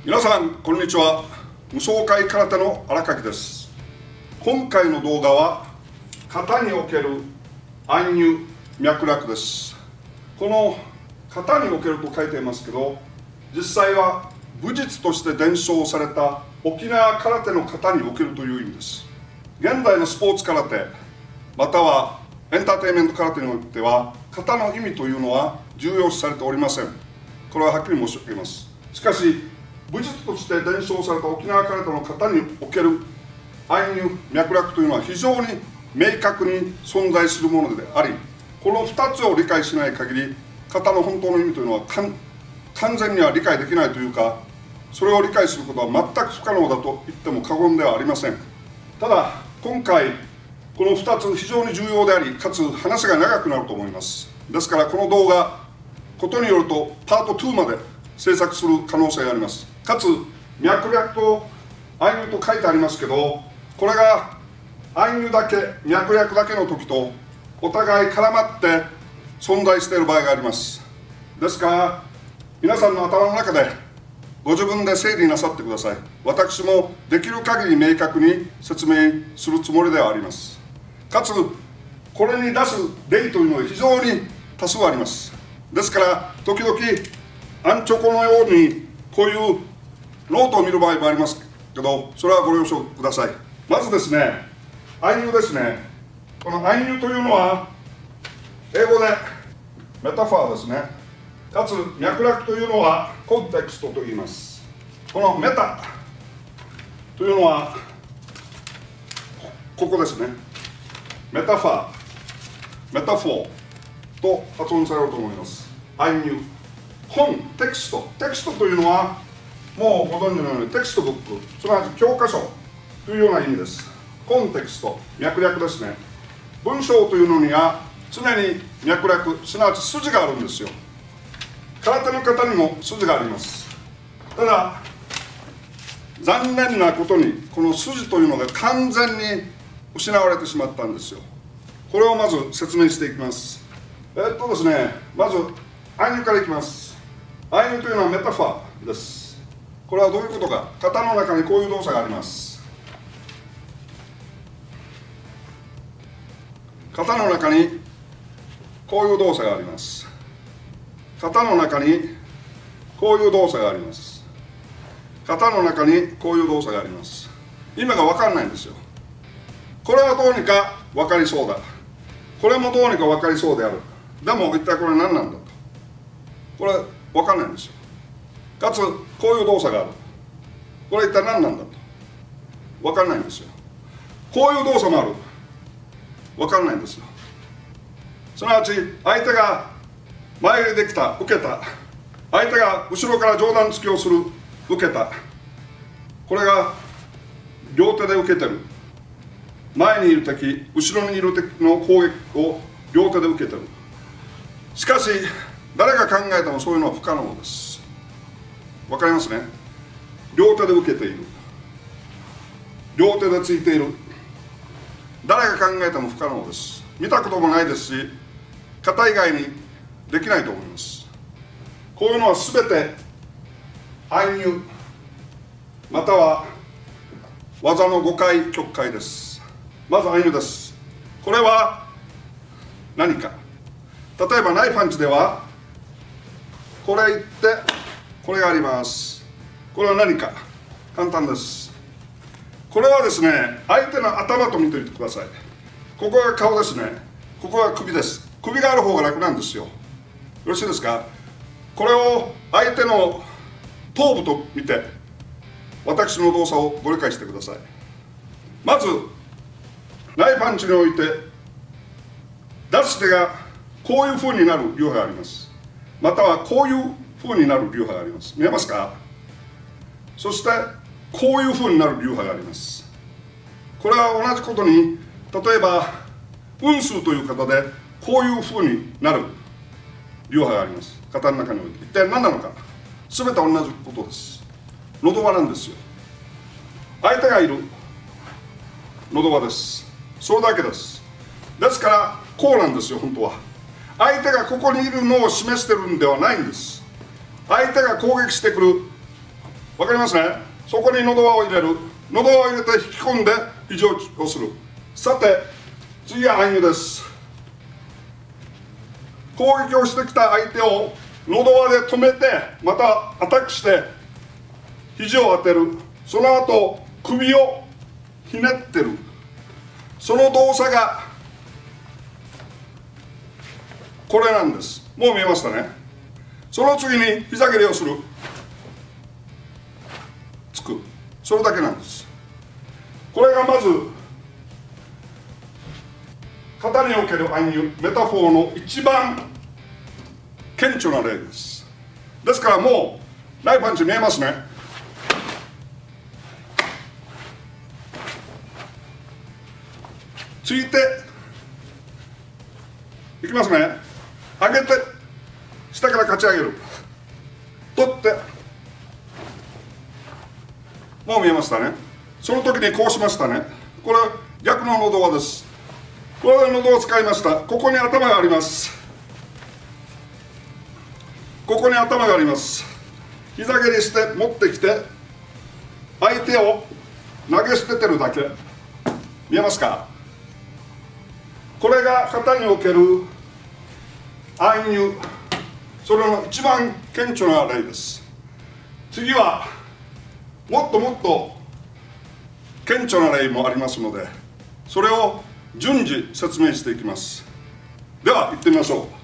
皆さんこんにちは。無双界空手の荒垣です。今回の動画は型における暗入脈絡です。この型におけると書いていますけど、実際は武術として伝承された沖縄空手の型におけるという意味です。現代のスポーツ空手またはエンターテインメント空手においては型の意味というのは重要視されておりません。これははっきり申し上げます。しかし武術として伝承された沖縄空手の型における暗入脈絡というのは非常に明確に存在するものであり、この2つを理解しない限り型の本当の意味というのは完全には理解できないというか、それを理解することは全く不可能だと言っても過言ではありません。ただ今回この2つ非常に重要であり、かつ話が長くなると思います。ですからこの動画ことによるとパート2まで制作する可能性があります。かつ脈絡と暗入と書いてありますけど、これが暗入だけ脈絡だけの時とお互い絡まって存在している場合があります。ですから皆さんの頭の中でご自分で整理なさってください。私もできる限り明確に説明するつもりではあります。かつこれに出す例というのは非常に多数あります。ですから時々アンチョコのようにこういうノートを見る場合もありますけど、それはご了承ください。まずですね、暗入ですね。この暗入というのは英語でメタファーですね。かつ脈絡というのはコンテクストと言います。このメタというのはここですね。メタファー、メタフォーと発音されると思います。暗入、本、テキストというのはもうご存知のようにテキストブック、すなわち教科書というような意味です。コンテクスト、脈絡ですね。文章というのには常に脈絡、すなわち筋があるんですよ。空手の方にも筋があります。ただ残念なことにこの筋というのが完全に失われてしまったんですよ。これをまず説明していきます。ですね、まず暗入からいきます。暗入というのはメタファーです。これはどういうことか。型の中にこういう動作があります。型の中にこういう動作があります。型の中にこういう動作があります。型の中にこういう動作があります。意味が分かんないんですよ。これはどうにか分かりそうだ。これもどうにか分かりそうである。でも一体これ何なんだと。これ分かんないんですよ。かつこういう動作がある。これ一体何なんだと。分かんないんですよ。こういう動作もある。分かんないんですよ。すなわち相手が前入りできた、受けた。相手が後ろから上段突きをする、受けた。これが両手で受けてる。前にいる敵、後ろにいる敵の攻撃を両手で受けてる。しかし誰が考えてもそういうのは不可能です。わかりますね。両手で受けている。両手でついている。誰が考えても不可能です。見たこともないですし、型以外にできないと思います。こういうのは全て暗入または技の5回曲解です。まず暗入です。これは何か。例えばナイフパンチではこれいってこれがあります。これは何か。簡単です。これはですね、相手の頭と見ておいてください。ここが顔ですね。ここが首です。首がある方が楽なんですよ。よろしいですか。これを相手の頭部と見て私の動作をご理解してください。まずナイフパンチにおいて出す手がこういうふうになる流派があります。またはこういうふうになる流派があります。見えますか。そしてこういうふうになる流派があります。これは同じことに、例えば運数という型でこういうふうになる流派があります。型の中において一体何なのか。全て同じことです。のど輪なんですよ。相手がいるのど輪です。それだけです。ですからこうなんですよ。本当は相手がここにいるのを示してるんではないんです。相手が攻撃してくるわかりますね。そこに喉輪を入れる。喉輪を入れて引き込んで肘をする。さて次は暗喩です。攻撃をしてきた相手を喉輪で止めて、またアタックして肘を当てる。その後首をひねってる。その動作がこれなんです。もう見えましたね。その次に膝蹴りをする。つく。それだけなんです。これがまず型における暗喩メタフォーの一番顕著な例です。ですからもうナイフパンチ見えますね。ついていきますね。上げて下からかち上げる。取ってもう見えましたね。その時にこうしましたね。これ逆の喉輪です。これで喉を使いました。ここに頭があります。ここに頭があります。膝蹴りして持ってきて相手を投げ捨ててるだけ。見えますか。これが型における暗喩、それの一番顕著な例です。次はもっともっと顕著な例もありますので、それを順次説明していきます。では行ってみましょう。